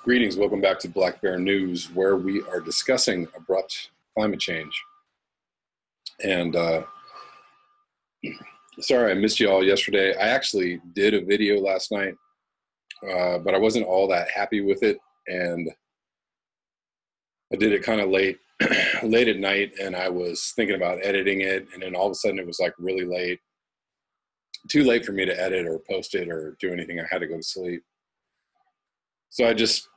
Greetings, welcome back to Black Bear News, where we are discussing abrupt climate change. And sorry I missed you all yesterday. I actually did a video last night, but I wasn't all that happy with it. And I did it kind of late at night, and I was thinking about editing it. And then all of a sudden it was like really late, too late for me to edit or post it or do anything. I had to go to sleep. So I just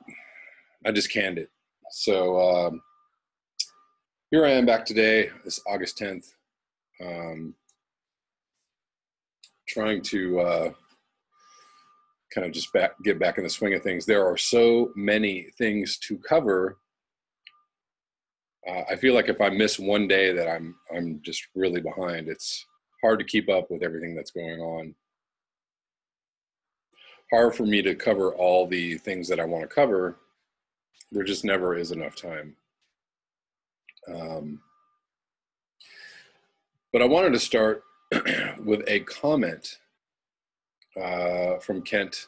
canned it. So here I am back today. It's August 10th. Trying to kind of just get back in the swing of things. There are so many things to cover. I feel like if I miss one day that I'm just really behind. It's hard to keep up with everything that's going on. Hard for me to cover all the things that I want to cover. There just never is enough time. But I wanted to start with a comment from Kent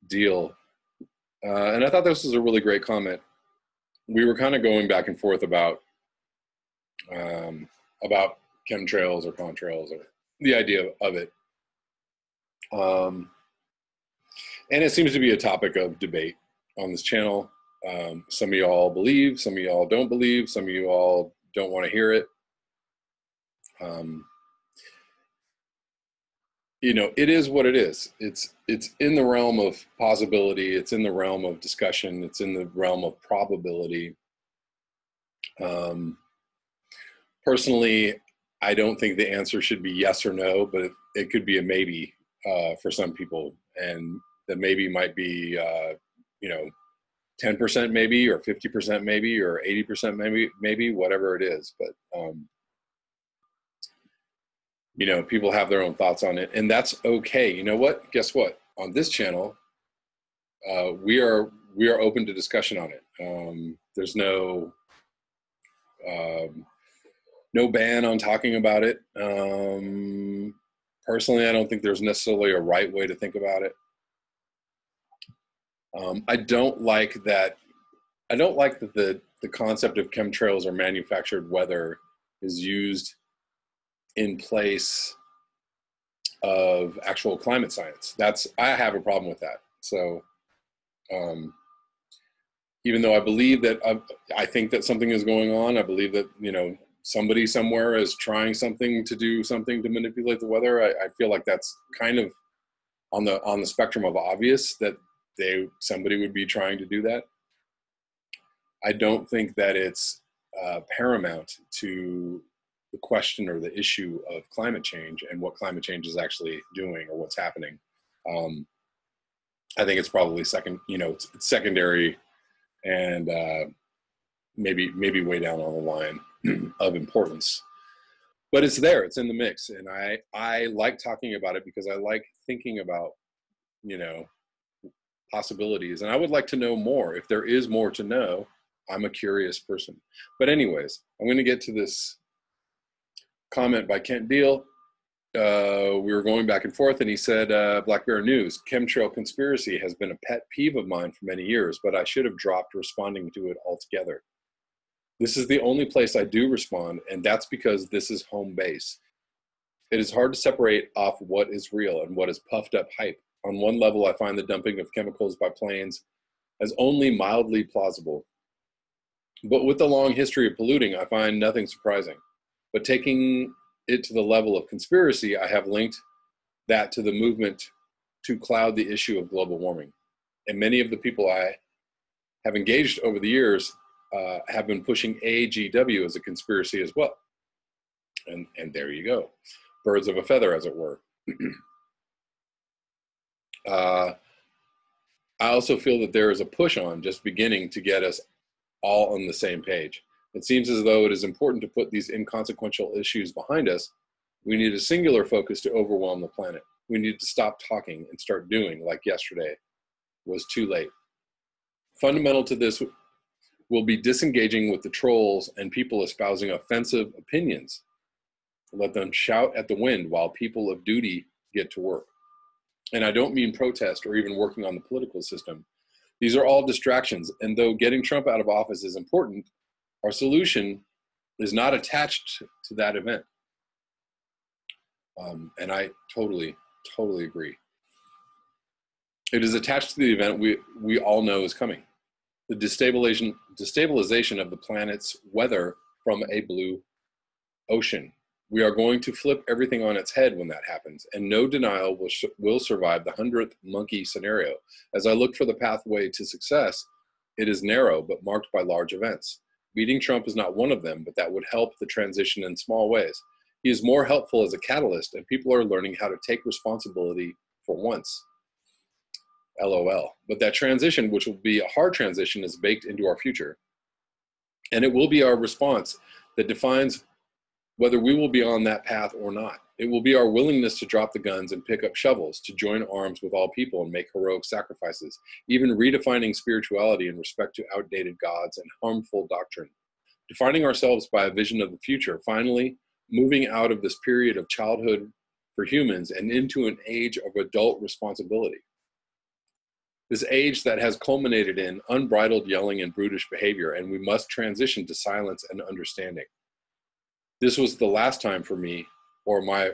Deal. And I thought this was a really great comment. We were kind of going back and forth about chemtrails or contrails or the idea of it. And it seems to be a topic of debate on this channel. Some of y'all believe, some of y'all don't believe, some of you all don't want to hear it. You know, it is what it is. It's in the realm of possibility. It's in the realm of discussion. It's in the realm of probability. Personally, I don't think the answer should be yes or no, but it could be a maybe for some people. And the maybe might be, 10% maybe, or 50% maybe, or 80% maybe, whatever it is. But, people have their own thoughts on it, and that's okay. You know what? Guess what? On this channel, we are open to discussion on it. There's no ban on talking about it. Personally, I don't think there's necessarily a right way to think about it. I don't like that the concept of chemtrails or manufactured weather is used in place of actual climate science. I have a problem with that. So even though I believe that, I think that something is going on, I believe that, somebody somewhere is trying something to do something to manipulate the weather. I feel like that's kind of on the spectrum of obvious that somebody would be trying to do that. I don't think that it's paramount to the question or the issue of climate change and what climate change is actually doing or what's happening. I think it's probably it's secondary and maybe way down on the line of importance. But it's there, it's in the mix. And I like talking about it because I like thinking about, possibilities. And I would like to know more. If there is more to know, I'm a curious person. But anyways, I'm going to get to this comment by Kent Deal. We were going back and forth, and he said, Black Bear News, chemtrail conspiracy has been a pet peeve of mine for many years, but I should have dropped responding to it altogether. This is the only place I do respond, and that's because this is home base. It is hard to separate off what is real and what is puffed up hype. On one level, I find the dumping of chemicals by planes as only mildly plausible. But with the long history of polluting, I find nothing surprising. But taking it to the level of conspiracy, I have linked that to the movement to cloud the issue of global warming. And many of the people I have engaged over the years have been pushing AGW as a conspiracy as well. And there you go. Birds of a feather, as it were. I also feel that there is a push on just beginning to get us all on the same page. It seems as though it is important to put these inconsequential issues behind us. We need a singular focus to overwhelm the planet. We need to stop talking and start doing, like yesterday was too late. Fundamental to this will be disengaging with the trolls and people espousing offensive opinions. Let them shout at the wind while people of duty get to work. And I don't mean protest or even working on the political system. These are all distractions. And though getting Trump out of office is important, our solution is not attached to that event. And I totally agree. It is attached to the event we all know is coming. The destabilization of the planet's weather from a blue ocean. We are going to flip everything on its head when that happens, and no denial will survive the 100th monkey scenario. As I look for the pathway to success, it is narrow but marked by large events. Beating Trump is not one of them, but that would help the transition in small ways. He is more helpful as a catalyst, and people are learning how to take responsibility for once. LOL. But that transition, which will be a hard transition, is baked into our future. And it will be our response that defines whether we will be on that path or not. It will be our willingness to drop the guns and pick up shovels, to join arms with all people and make heroic sacrifices, even redefining spirituality in respect to outdated gods and harmful doctrine. Defining ourselves by a vision of the future, finally moving out of this period of childhood for humans and into an age of adult responsibility. This age that has culminated in unbridled yelling and brutish behavior, and we must transition to silence and understanding. This was the last time for me, or my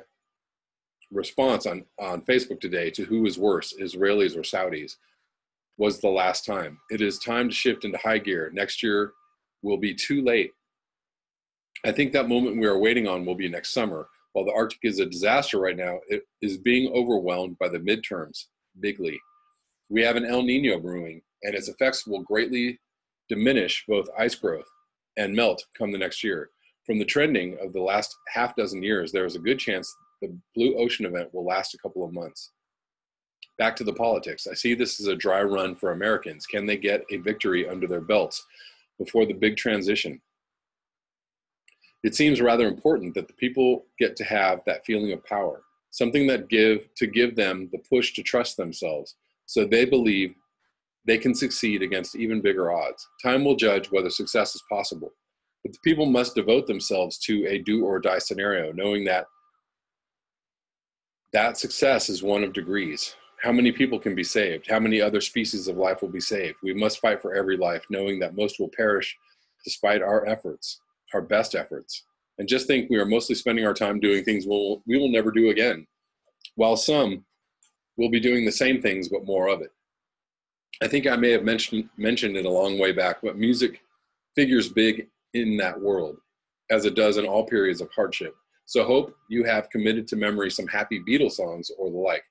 response on Facebook today to who is worse, Israelis or Saudis, was the last time. It is time to shift into high gear. Next year will be too late. I think that moment we are waiting on will be next summer. While the Arctic is a disaster right now, it is being overwhelmed by the midterms, bigly. We have an El Nino brewing, and its effects will greatly diminish both ice growth and melt come the next year. From the trending of the last half dozen years, there is a good chance the Blue Ocean event will last a couple of months. Back to the politics. I see this as a dry run for Americans. Can they get a victory under their belts before the big transition? It seems rather important that the people get to have that feeling of power, something that give them the push to trust themselves, so they believe they can succeed against even bigger odds. Time will judge whether success is possible. But the people must devote themselves to a do or die scenario, knowing that that success is one of degrees. How many people can be saved? How many other species of life will be saved? We must fight for every life, knowing that most will perish despite our efforts, our best efforts. And just think we are mostly spending our time doing things we will never do again, while some will be doing the same things but more of it. I think I may have mentioned it a long way back, but music figures big in that world, as it does in all periods of hardship. So hope you have committed to memory some happy Beatles songs or the like.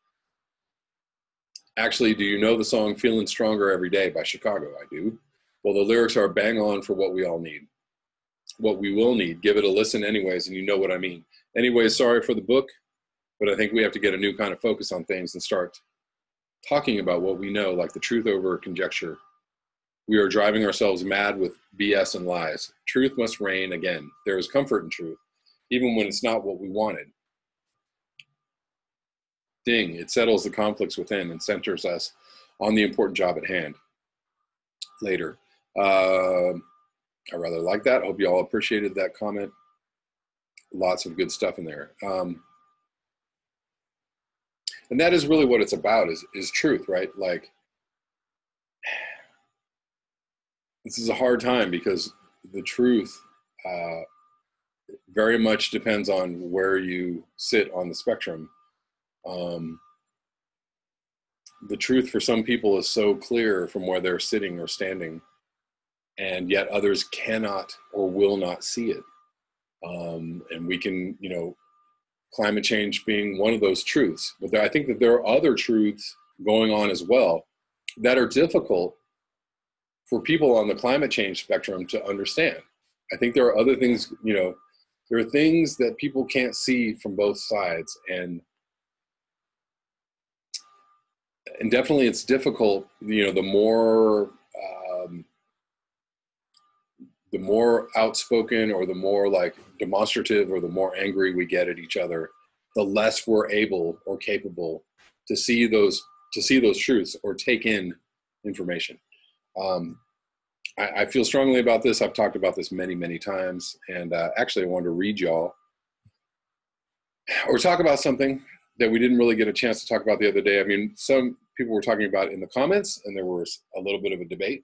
Actually, do you know the song Feeling Stronger Every Day by Chicago? I do. Well, the lyrics are bang on for what we all need. What we will need. Give it a listen anyways, and you know what I mean. Anyways, sorry for the book, but I think we have to get a new kind of focus on things and start talking about what we know, like the truth over conjecture. We are driving ourselves mad with BS and lies. Truth must reign again. There is comfort in truth, even when it's not what we wanted. Ding, it settles the conflicts within and centers us on the important job at hand. Later. I rather like that. Hope you all appreciated that comment. Lots of good stuff in there. And that is really what it's about, is truth, right? Like, this is a hard time because the truth very much depends on where you sit on the spectrum. The truth for some people is so clear from where they're sitting or standing, and yet others cannot or will not see it. And we can, climate change being one of those truths. But I think that there are other truths going on as well that are difficult for people on the climate change spectrum to understand. I think there are other things, there are things that people can't see from both sides. And definitely it's difficult, the more outspoken or the more like demonstrative or the more angry we get at each other, the less we're able or capable to see those truths or take in information. I feel strongly about this. I've talked about this many, many times. And actually I wanted to read y'all or talk about something that we didn't really get a chance to talk about the other day. I mean, some people were talking about it in the comments, and there was a little bit of a debate,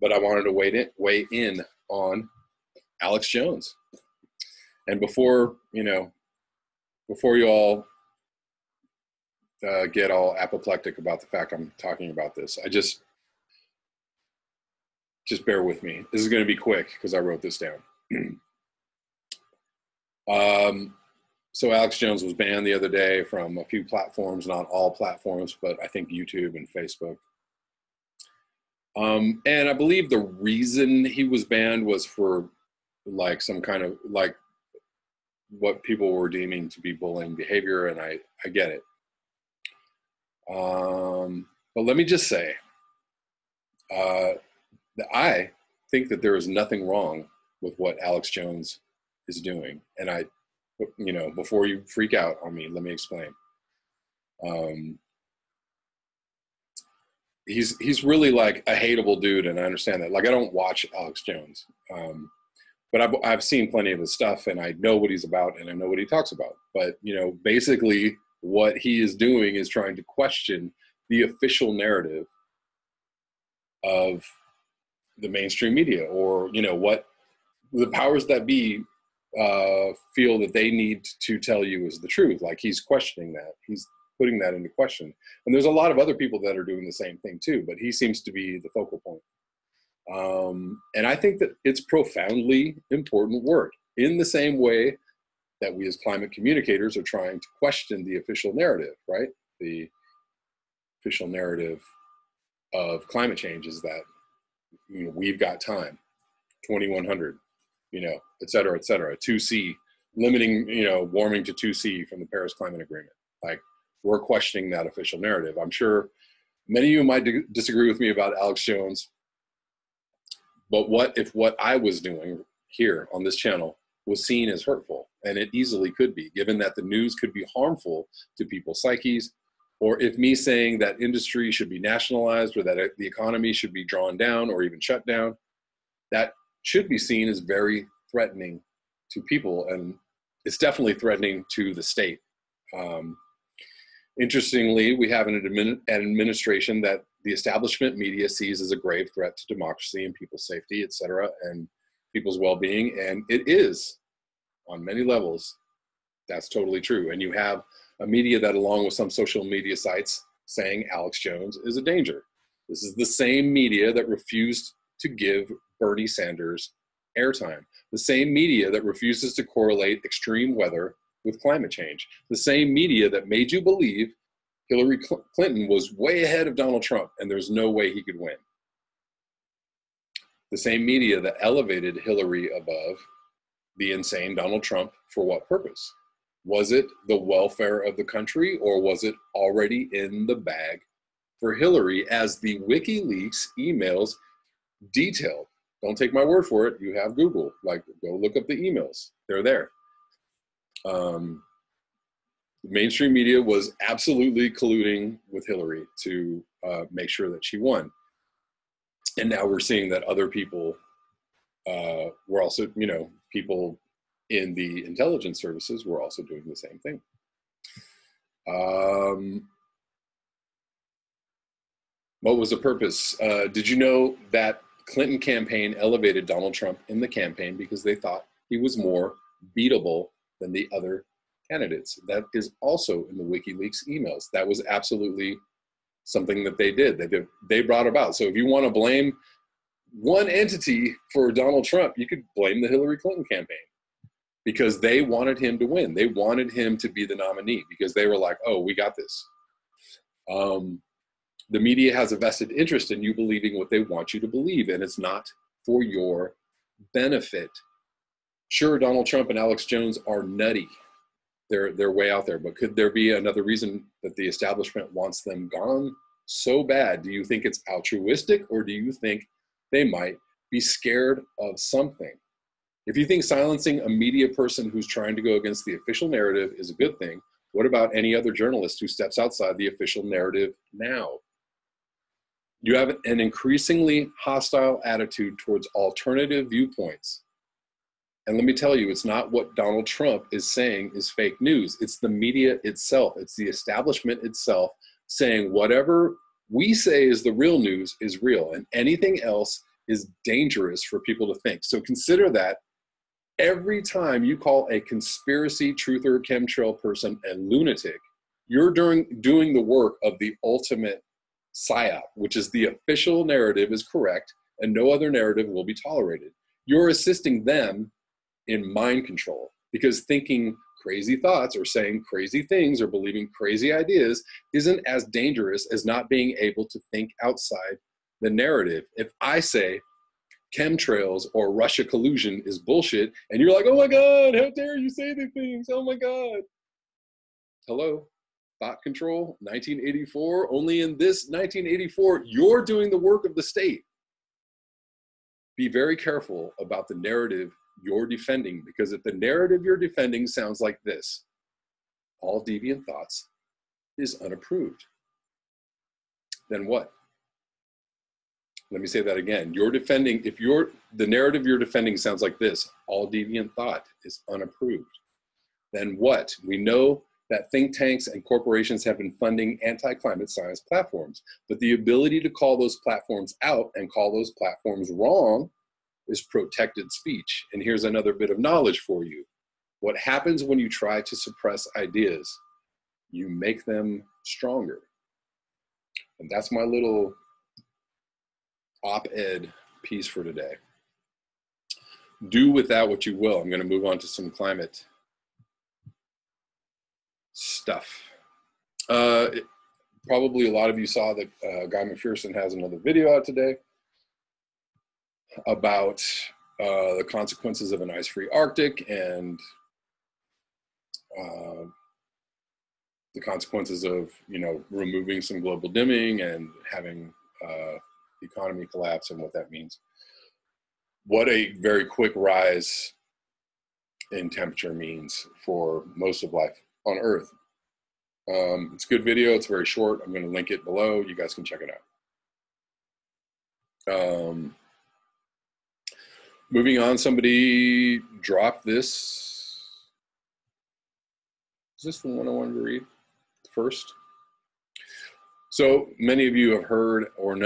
but I wanted to weigh in on Alex Jones. And before you all get all apoplectic about the fact I'm talking about this, I just bear with me. This is going to be quick because I wrote this down. So Alex Jones was banned the other day from a few platforms, not all platforms, but I think YouTube and Facebook. And I believe the reason he was banned was for like some kind of like what people were deeming to be bullying behavior, and I get it. But let me just say, that I think that there is nothing wrong with what Alex Jones is doing. And before you freak out on me, let me explain. He's really like a hateable dude, and I understand that. Like, I don't watch Alex Jones, but I've seen plenty of his stuff, and I know what he's about, and I know what he talks about. But basically, what he is doing is trying to question the official narrative of the mainstream media, or what the powers that be feel that they need to tell you is the truth. Like, he's questioning that. He's putting that into question. And there's a lot of other people that are doing the same thing too, but he seems to be the focal point. And I think that it's profoundly important work, in the same way that we as climate communicators are trying to question the official narrative, right? The official narrative of climate change is that, we've got time, 2100, et cetera, 2C, limiting, warming to 2C from the Paris Climate Agreement. Like, we're questioning that official narrative. I'm sure many of you might disagree with me about Alex Jones, but what if what I was doing here on this channel was seen as hurtful? And it easily could be, given that the news could be harmful to people's psyches, or if me saying that industry should be nationalized, or that the economy should be drawn down or even shut down, that should be seen as very threatening to people, and it's definitely threatening to the state. Interestingly, we have an administration that the establishment media sees as a grave threat to democracy and people's safety, et cetera, and people's well-being, and it is, on many levels, that's totally true. And you have a media that, along with some social media sites, saying Alex Jones is a danger. This is the same media that refused to give Bernie Sanders airtime, the same media that refuses to correlate extreme weather with climate change, the same media that made you believe Hillary Clinton was way ahead of Donald Trump and there's no way he could win. The same media that elevated Hillary above the insane Donald Trump for what purpose? Was it the welfare of the country, or was it already in the bag for Hillary, as the WikiLeaks emails detailed? Don't take my word for it. You have Google. Like, go look up the emails. They're there. The mainstream media was absolutely colluding with Hillary to make sure that she won. And now we're seeing that other people were also, people in the intelligence services were also doing the same thing. What was the purpose? Did you know that Clinton campaign elevated Donald Trump in the campaign because they thought he was more beatable than the other candidates? That is also in the WikiLeaks emails. That was absolutely something that they did. They brought about. So if you want to blame one entity for Donald Trump, you could blame the Hillary Clinton campaign, because they wanted him to win. They wanted him to be the nominee because they were like, oh, we got this. The media has a vested interest in you believing what they want you to believe, and it's not for your benefit. Sure, Donald Trump and Alex Jones are nutty. They're way out there, but could there be another reason that the establishment wants them gone so bad? Do you think it's altruistic, or do you think they might be scared of something? If you think silencing a media person who's trying to go against the official narrative is a good thing, what about any other journalist who steps outside the official narrative now? You have an increasingly hostile attitude towards alternative viewpoints And let me tell you, it's not what Donald Trump is saying is fake news. It's the media itself. It's the establishment itself saying whatever we say is the real news is real, and anything else is dangerous for people to think. So consider that every time you call a conspiracy truther chemtrail person a lunatic, you're doing the work of the ultimate psyop, which is the official narrative is correct and no other narrative will be tolerated. You're assisting them in mind control, because thinking crazy thoughts or saying crazy things or believing crazy ideas isn't as dangerous as not being able to think outside the narrative. If I say chemtrails or Russia collusion is bullshit, and you're like, oh my God, how dare you say these things? Oh my God. Hello, thought control, 1984. Only in this 1984, you're doing the work of the state. Be very careful about the narrative you're defending, because if the narrative you're defending sounds like this, all deviant thoughts is unapproved, then what? Let me say that again. You're defending, if the narrative you're defending sounds like this, all deviant thought is unapproved, then what? We know that think tanks and corporations have been funding anti-climate science platforms, but the ability to call those platforms out and call those platforms wrong is protected speech. And here's another bit of knowledge for you. What happens when you try to suppress ideas? You make them stronger. And that's my little op-ed piece for today. Do with that what you will. I'm going to move on to some climate stuff. Probably a lot of you saw that Guy McPherson has another video out today about the consequences of an ice-free Arctic and the consequences of, removing some global dimming and having the economy collapse and what that means. What a very quick rise in temperature means for most of life on Earth. It's a good video. It's very short. I'm going to link it below. You guys can check it out. Moving on, somebody dropped this. Is this the one I wanted to read first? So many of you have heard or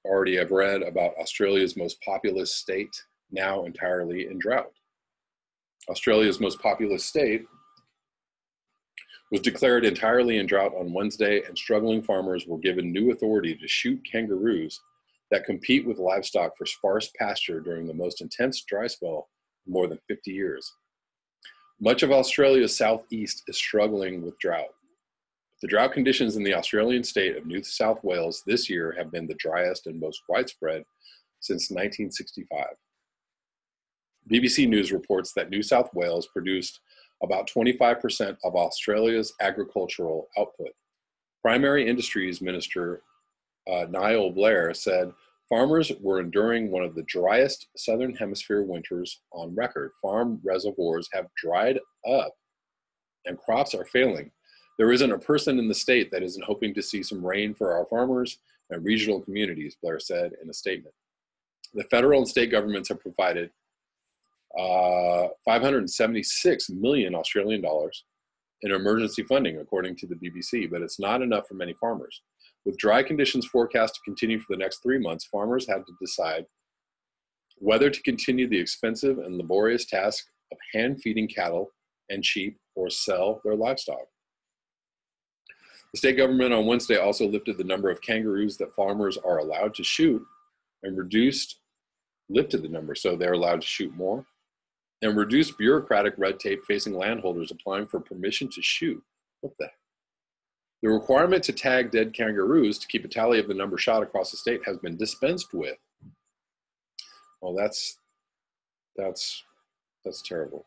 already have read about Australia's most populous state now entirely in drought. Australia's most populous state was declared entirely in drought on Wednesday, and struggling farmers were given new authority to shoot kangaroos that compete with livestock for sparse pasture during the most intense dry spell in more than 50 years. Much of Australia's southeast is struggling with drought. The drought conditions in the Australian state of New South Wales this year have been the driest and most widespread since 1965. BBC News reports that New South Wales produced about 25% of Australia's agricultural output. Primary Industries Minister Niall Blair said farmers were enduring one of the driest Southern Hemisphere winters on record. Farm reservoirs have dried up and crops are failing. There isn't a person in the state that isn't hoping to see some rain for our farmers and regional communities, Blair said in a statement. The federal and state governments have provided 576 million Australian dollars in emergency funding, according to the BBC, but it's not enough for many farmers. With dry conditions forecast to continue for the next 3 months, farmers had to decide whether to continue the expensive and laborious task of hand-feeding cattle and sheep or sell their livestock. The state government on Wednesday also lifted the number of kangaroos that farmers are allowed to shoot and lifted the number so they're allowed to shoot more, and reduced bureaucratic red tape facing landholders applying for permission to shoot. What the heck? The requirement to tag dead kangaroos to keep a tally of the number shot across the state has been dispensed with. Well, that's terrible.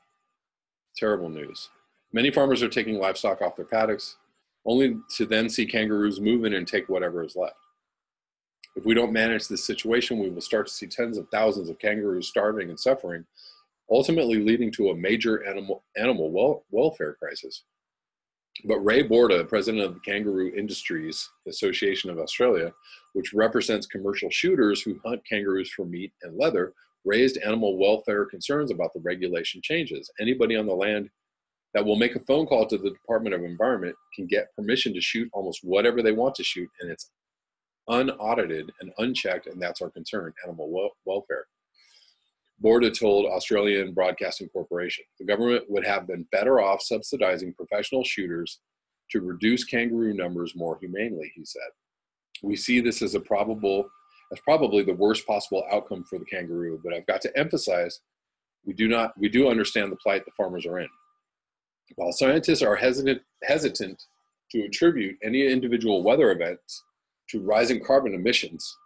Terrible news. Many farmers are taking livestock off their paddocks, only to then see kangaroos move in and take whatever is left. If we don't manage this situation, we will start to see tens of thousands of kangaroos starving and suffering, ultimately leading to a major animal welfare crisis. But Ray Borda, president of the Kangaroo Industries Association of Australia, which represents commercial shooters who hunt kangaroos for meat and leather, raised animal welfare concerns about the regulation changes. Anybody on the land that will make a phone call to the Department of Environment can get permission to shoot almost whatever they want to shoot, and it's unaudited and unchecked, and that's our concern, animal welfare. Borda told Australian Broadcasting Corporation. The government would have been better off subsidizing professional shooters to reduce kangaroo numbers more humanely, he said. We see this as probably the worst possible outcome for the kangaroo, but I've got to emphasize we do understand the plight the farmers are in. While scientists are hesitant to attribute any individual weather events to rising carbon emissions,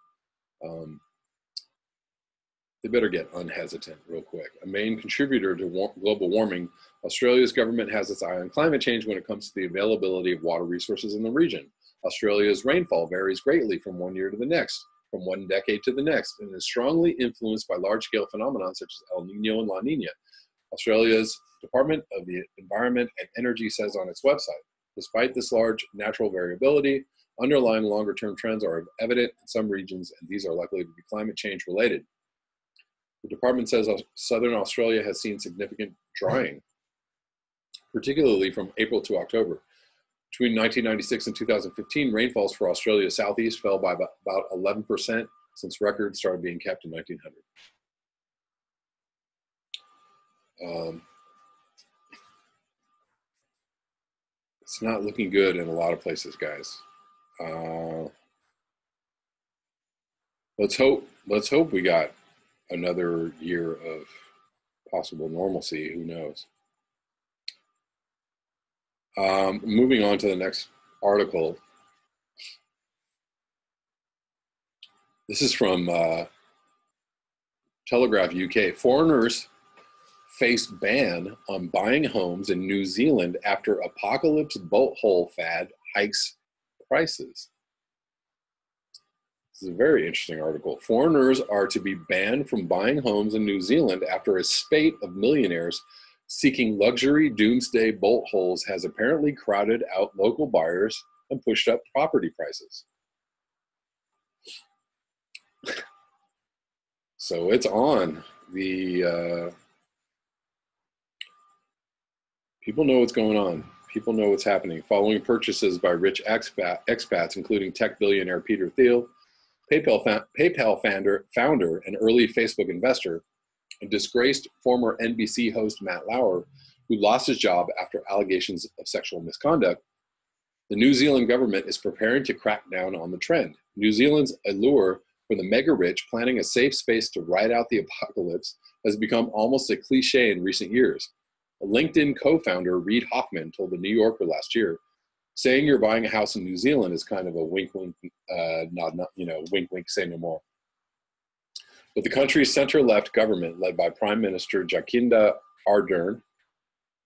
they better get unhesitant real quick. A main contributor to global warming, Australia's government has its eye on climate change when it comes to the availability of water resources in the region. Australia's rainfall varies greatly from one year to the next, from one decade to the next, and is strongly influenced by large-scale phenomena such as El Nino and La Nina. Australia's Department of the Environment and Energy says on its website, despite this large natural variability, underlying longer-term trends are evident in some regions, and these are likely to be climate change related. The department says Southern Australia has seen significant drying, particularly from April to October. Between 1996 and 2015, rainfalls for Australia's southeast fell by about 11% since records started being kept in 1900. It's not looking good in a lot of places, guys. Let's hope we got another year of possible normalcy. Who knows? Moving on to the next article. This is from Telegraph UK. Foreigners face ban on buying homes in New Zealand after apocalypse bolthole fad hikes prices. This is a very interesting article. Foreigners are to be banned from buying homes in New Zealand after a spate of millionaires seeking luxury doomsday bolt holes has apparently crowded out local buyers and pushed up property prices. So it's on. People know what's going on. People know what's happening. Following purchases by rich expats, including tech billionaire Peter Thiel, PayPal founder and early Facebook investor, a disgraced former NBC host Matt Lauer, who lost his job after allegations of sexual misconduct, the New Zealand government is preparing to crack down on the trend. New Zealand's allure for the mega-rich planning a safe space to ride out the apocalypse has become almost a cliche in recent years. A LinkedIn co-founder, Reid Hoffman, told the New Yorker last year, saying you're buying a house in New Zealand is kind of a wink, wink, wink, wink, say no more. But the country's center-left government, led by Prime Minister Jacinda Ardern,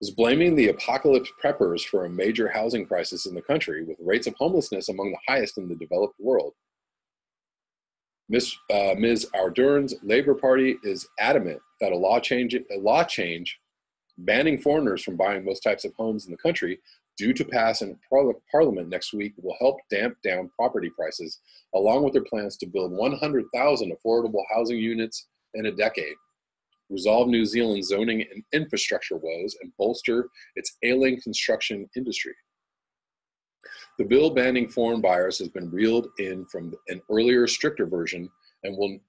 is blaming the apocalypse preppers for a major housing crisis in the country, with rates of homelessness among the highest in the developed world. Ms. Ardern's Labour Party is adamant that a law change banning foreigners from buying most types of homes in the country, due to pass in Parliament next week, will help damp down property prices, along with their plans to build 100,000 affordable housing units in a decade, resolve New Zealand's zoning and infrastructure woes, and bolster its ailing construction industry. The bill banning foreign buyers has been reeled in from an earlier, stricter version and will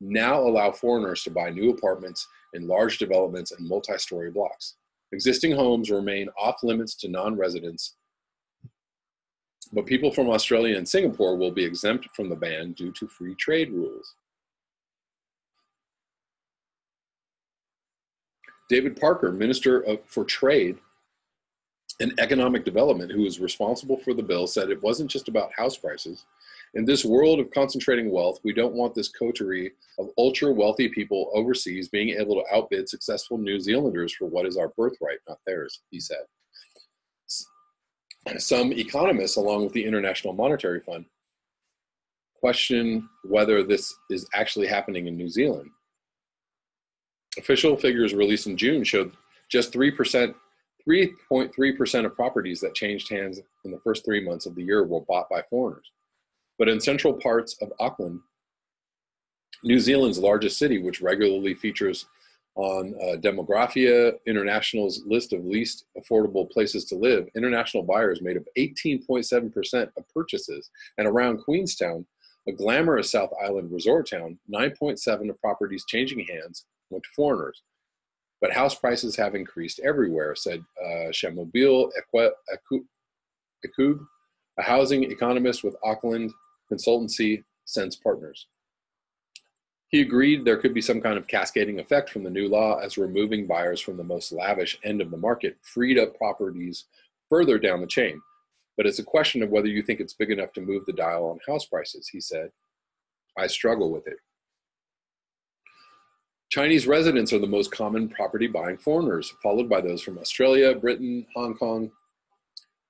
now allow foreigners to buy new apartments in large developments and multi-story blocks. Existing homes remain off limits to non-residents, but people from Australia and Singapore will be exempt from the ban due to free trade rules. David Parker, Minister for Trade and Economic Development, who is responsible for the bill, said it wasn't just about house prices. In this world of concentrating wealth, we don't want this coterie of ultra-wealthy people overseas being able to outbid successful New Zealanders for what is our birthright, not theirs, he said. Some economists, along with the International Monetary Fund, question whether this is actually happening in New Zealand. Official figures released in June showed just 3.3% of properties that changed hands in the first 3 months of the year were bought by foreigners. But in central parts of Auckland, New Zealand's largest city, which regularly features on Demographia International's list of least affordable places to live, international buyers made up 18.7% of purchases. And around Queenstown, a glamorous South Island resort town, 9.7% of properties changing hands went to foreigners. But house prices have increased everywhere, said Shamobile Ekub, a housing economist with Auckland consultancy Sense Partners. He agreed there could be some kind of cascading effect from the new law, as removing buyers from the most lavish end of the market freed up properties further down the chain. But it's a question of whether you think it's big enough to move the dial on house prices, he said. I struggle with it. Chinese residents are the most common property buying foreigners, followed by those from Australia, Britain, Hong Kong.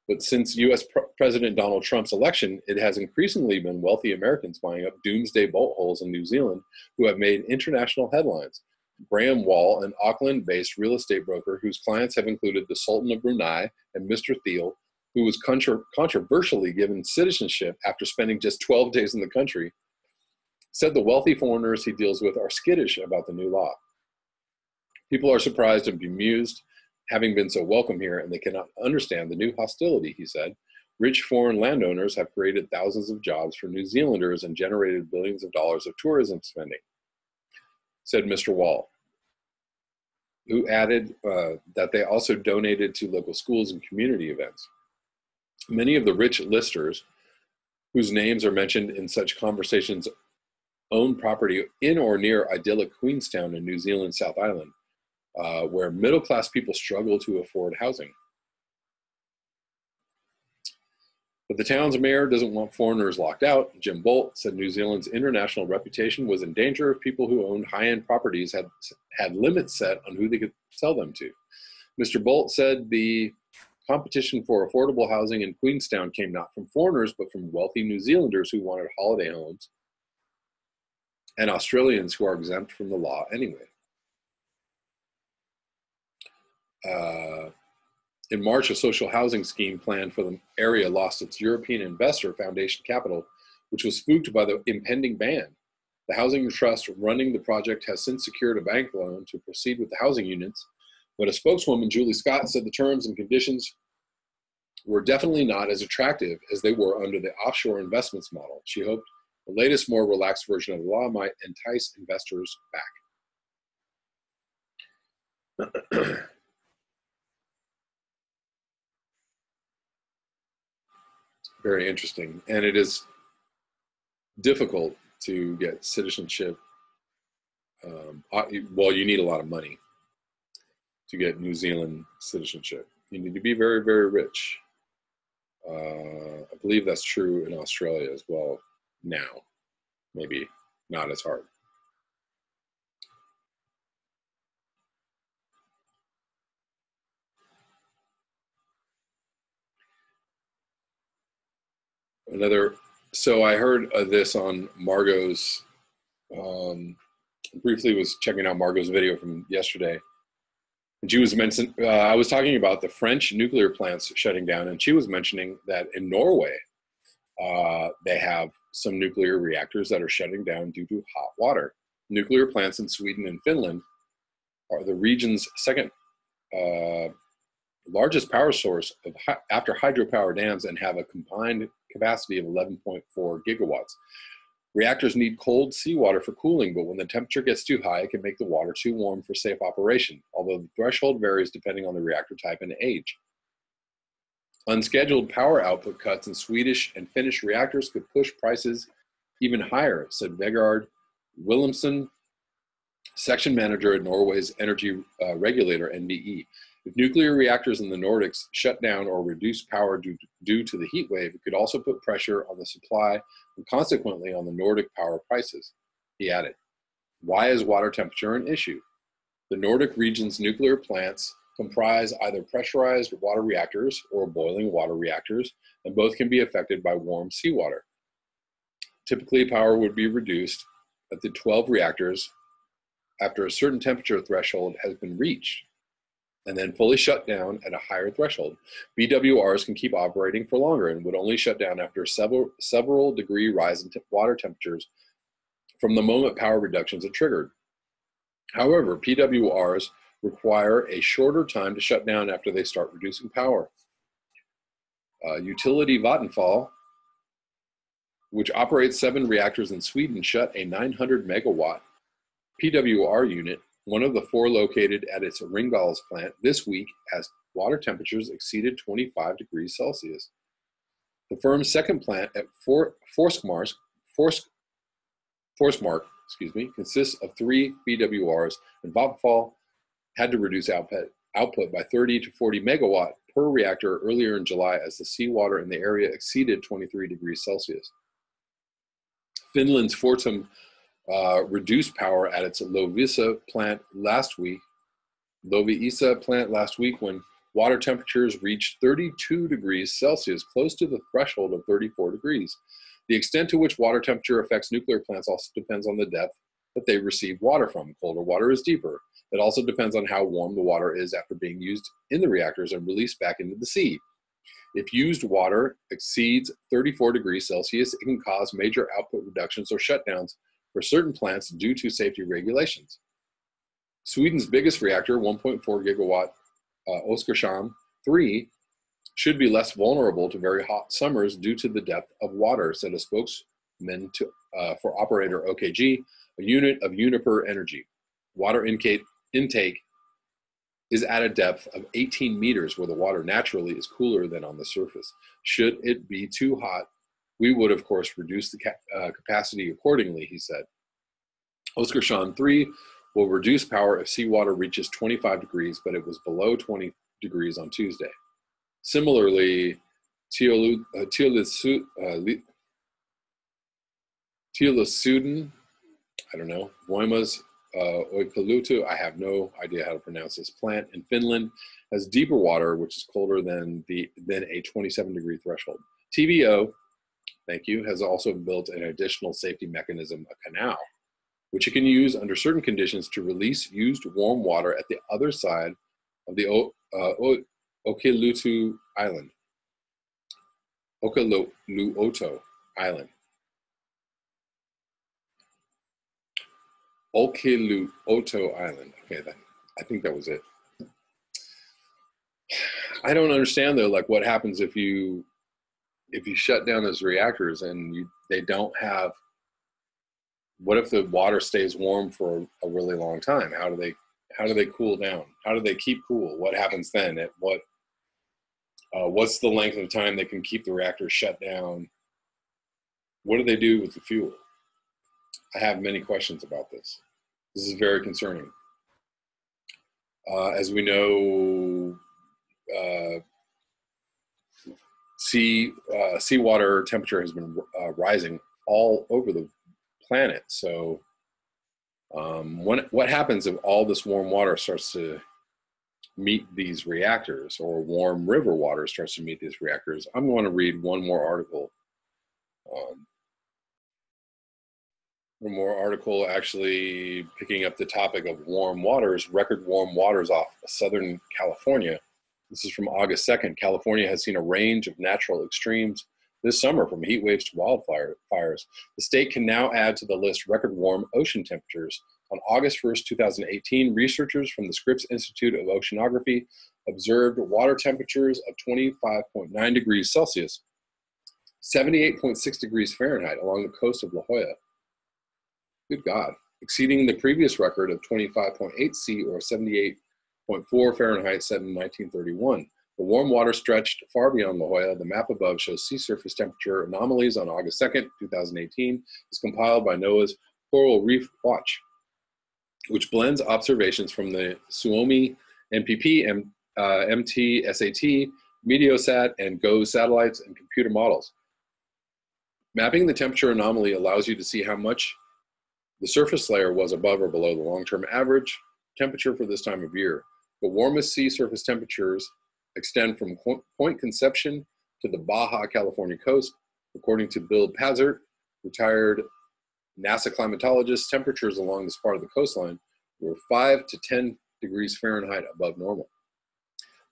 But since US President Donald Trump's election, it has increasingly been wealthy Americans buying up doomsday bolt holes in New Zealand who have made international headlines. Graham Wall, an Auckland-based real estate broker whose clients have included the Sultan of Brunei and Mr. Thiel, who was controversially given citizenship after spending just 12 days in the country, said the wealthy foreigners he deals with are skittish about the new law. People are surprised and bemused, having been so welcome here, and they cannot understand the new hostility, he said. Rich foreign landowners have created thousands of jobs for New Zealanders and generated billions of dollars of tourism spending, said Mr. Wall, who added that they also donated to local schools and community events. Many of the rich listers whose names are mentioned in such conversations own property in or near idyllic Queenstown in New Zealand's South Island, where middle-class people struggle to afford housing. But the town's mayor doesn't want foreigners locked out. Jim Bolt said New Zealand's international reputation was in danger if people who owned high-end properties had limits set on who they could sell them to. Mr. Bolt said the competition for affordable housing in Queenstown came not from foreigners, but from wealthy New Zealanders who wanted holiday homes and Australians who are exempt from the law anyway. In March, a social housing scheme planned for the area lost its European investor, Foundation Capital, which was spooked by the impending ban. The housing trust running the project has since secured a bank loan to proceed with the housing units, but a spokeswoman, Julie Scott, said the terms and conditions were definitely not as attractive as they were under the offshore investments model. She hoped the latest, more relaxed version of the law might entice investors back. Very interesting. And it is difficult to get citizenship. Well, you need a lot of money to get New Zealand citizenship. You need to be very, very rich. I believe that's true in Australia as well now. Maybe not as hard. So I heard this on Margot's, briefly was checking out Margot's video from yesterday. And she was mentioning, I was talking about the French nuclear plants shutting down, and she was mentioning that in Norway, they have some nuclear reactors that are shutting down due to hot water. Nuclear plants in Sweden and Finland are the region's second largest power source after hydropower dams and have a combined capacity of 11.4 gigawatts. Reactors need cold seawater for cooling, but when the temperature gets too high, it can make the water too warm for safe operation, although the threshold varies depending on the reactor type and age. Unscheduled power output cuts in Swedish and Finnish reactors could push prices even higher, said Vegard Wilhelmsen, section manager at Norway's energy regulator, NVE. If nuclear reactors in the Nordics shut down or reduce power due to the heat wave, it could also put pressure on the supply and consequently on the Nordic power prices, he added. Why is water temperature an issue? The Nordic region's nuclear plants comprise either pressurized water reactors or boiling water reactors, and both can be affected by warm seawater. Typically, power would be reduced at the 12 reactors after a certain temperature threshold has been reached, and then fully shut down at a higher threshold. BWRs can keep operating for longer and would only shut down after several degree rise in water temperatures from the moment power reductions are triggered. However, PWRs require a shorter time to shut down after they start reducing power. Utility Vattenfall, which operates 7 reactors in Sweden, shut a 900 megawatt PWR unit, one of the 4 located at its Ringhals plant, this week as water temperatures exceeded 25 degrees Celsius. The firm's second plant at Forsmark, consists of 3 PWRs, and Vattenfall had to reduce output by 30 to 40 megawatt per reactor earlier in July as the seawater in the area exceeded 23 degrees Celsius. Finland's Fortum reduced power at its Loviisa plant last week when water temperatures reached 32 degrees Celsius, close to the threshold of 34 degrees. The extent to which water temperature affects nuclear plants also depends on the depth that they receive water from. Colder water is deeper. It also depends on how warm the water is after being used in the reactors and released back into the sea. If used water exceeds 34 degrees Celsius, it can cause major output reductions or shutdowns for certain plants due to safety regulations. Sweden's biggest reactor, 1.4 gigawatt Oskarshamn 3, should be less vulnerable to very hot summers due to the depth of water, said a spokesman for operator OKG, a unit of Uniper Energy. Water intake is at a depth of 18 meters where the water naturally is cooler than on the surface. Should it be too hot, we would, of course, reduce the capacity accordingly, he said. Oskarshamn 3 will reduce power if seawater reaches 25 degrees, but it was below 20 degrees on Tuesday. Similarly, Teolesuden, Voima's Oikaluoto, I have no idea how to pronounce this plant, in Finland has deeper water, which is colder than a 27-degree threshold. TVO, thank you, has also built an additional safety mechanism, a canal, which it can use under certain conditions to release used warm water at the other side of the Olkiluoto Island. Olkiluoto Island. Olkiluoto Island. Okay, I think that was it. I don't understand though, like what happens if you shut down those reactors and they don't have. What if the water stays warm for a really long time? How do they cool down? How do they keep cool? What happens then? At what's the length of time they can keep the reactor shut down? What do they do with the fuel? I have many questions about this. This is very concerning. As we know, seawater temperature has been rising all over the planet. So what happens if all this warm water starts to meet these reactors, or warm river water starts to meet these reactors? I'm going to read one more article. One more article actually picking up the topic of warm waters, record warm waters off Southern California. This is from August 2nd. California has seen a range of natural extremes this summer, from heat waves to wildfires. The state can now add to the list record warm ocean temperatures. On August 1st, 2018, researchers from the Scripps Institute of Oceanography observed water temperatures of 25.9 degrees Celsius, 78.6 degrees Fahrenheit along the coast of La Jolla. Good God. Exceeding the previous record of 25.8 C or 78.4 Fahrenheit set in 1931. The warm water stretched far beyond La Jolla. The map above shows sea surface temperature anomalies on August 2nd, 2018. It's compiled by NOAA's Coral Reef Watch, which blends observations from the Suomi MPP, MTSAT, Meteosat, and GOES satellites and computer models. Mapping the temperature anomaly allows you to see how much the surface layer was above or below the long-term average temperature for this time of year. The warmest sea surface temperatures extend from Point Conception to the Baja California coast. According to Bill Pazert, retired NASA climatologist, temperatures along this part of the coastline were 5 to 10 degrees Fahrenheit above normal.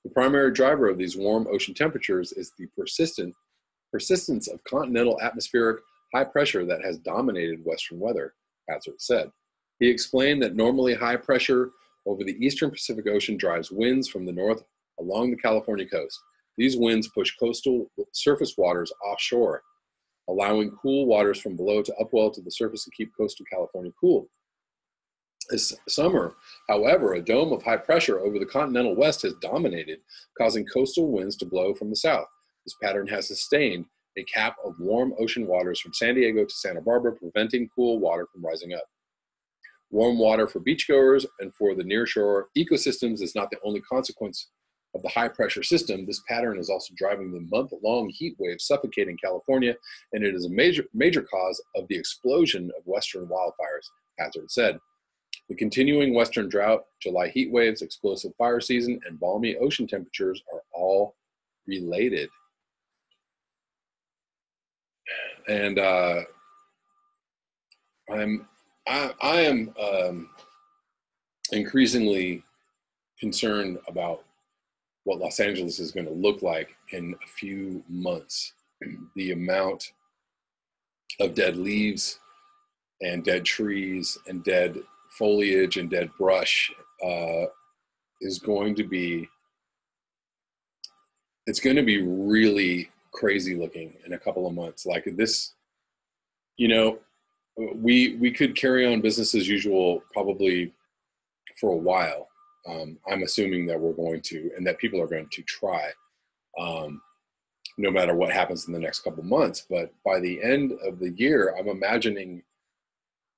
The primary driver of these warm ocean temperatures is the persistence of continental atmospheric high pressure that has dominated Western weather. Hazard said. He explained that normally high pressure over the eastern Pacific Ocean drives winds from the north along the California coast. These winds push coastal surface waters offshore, allowing cool waters from below to upwell to the surface and keep coastal California cool. This summer, however, a dome of high pressure over the continental west has dominated, causing coastal winds to blow from the south. This pattern has sustained a cap of warm ocean waters from San Diego to Santa Barbara, preventing cool water from rising up. Warm water for beachgoers and for the nearshore ecosystems is not the only consequence of the high pressure system. This pattern is also driving the month-long heat wave suffocating California, and it is a major cause of the explosion of western wildfires, Hazard said. The continuing western drought, July heat waves, explosive fire season, and balmy ocean temperatures are all related. And I am increasingly concerned about what Los Angeles is going to look like in a few months. The amount of dead leaves and dead trees and dead foliage and dead brush is going to be, it's going to be really crazy looking in a couple of months. Like this, you know, we could carry on business as usual probably for a while. I'm assuming that we're going to, and that people are going to try, no matter what happens in the next couple of months. But by the end of the year, I'm imagining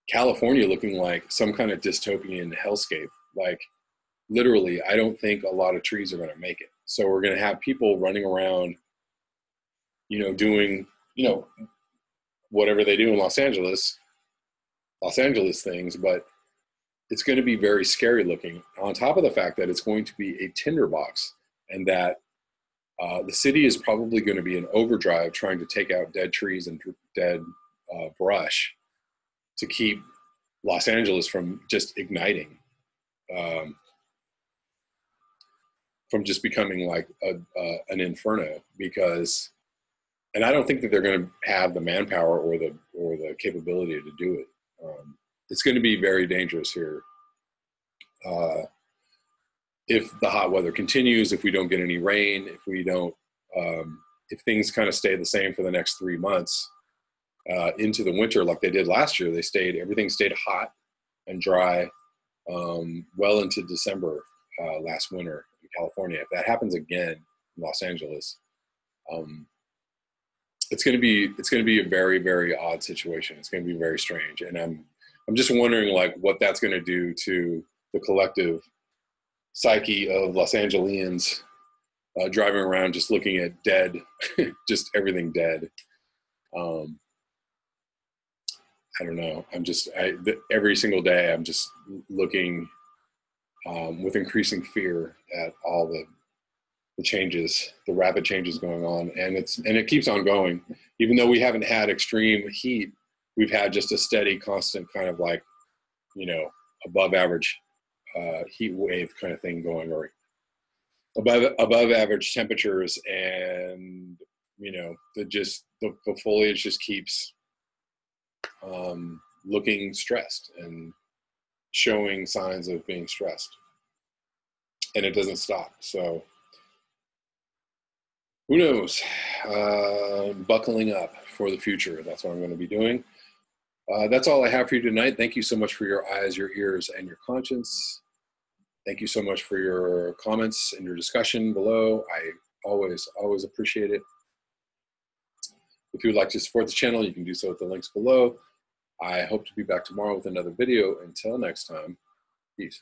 California looking like some kind of dystopian hellscape. Like literally, I don't think a lot of trees are going to make it. So we're going to have people running around, you know, doing, you know, whatever they do in Los Angeles things, but it's going to be very scary looking, on top of the fact that it's going to be a tinderbox, and that the city is probably going to be in overdrive trying to take out dead trees and dead brush to keep Los Angeles from just igniting, from just becoming like an inferno. Because, and I don't think that they're going to have the manpower or the capability to do it. It's going to be very dangerous here. If the hot weather continues, if we don't get any rain, if we don't, if things kind of stay the same for the next 3 months into the winter like they did last year, everything stayed hot and dry well into December last winter in California. If that happens again in Los Angeles, it's going to be a very, very odd situation. It's going to be very strange, and I'm just wondering like what that's going to do to the collective psyche of Los Angeles driving around just looking at dead, just everything dead. I don't know. Every single day I'm just looking with increasing fear at all the changes, the rapid changes going on, and it keeps on going. Even though we haven't had extreme heat, we've had just a steady, constant kind of like, you know, above average heat wave kind of thing going, or above average temperatures, and you know, the foliage just keeps looking stressed and showing signs of being stressed, and it doesn't stop. So who knows? Buckling up for the future. That's what I'm going to be doing. That's all I have for you tonight. Thank you so much for your eyes, your ears, and your conscience. Thank you so much for your comments and your discussion below. I always appreciate it. If you would like to support the channel, you can do so at the links below. I hope to be back tomorrow with another video. Until next time, peace.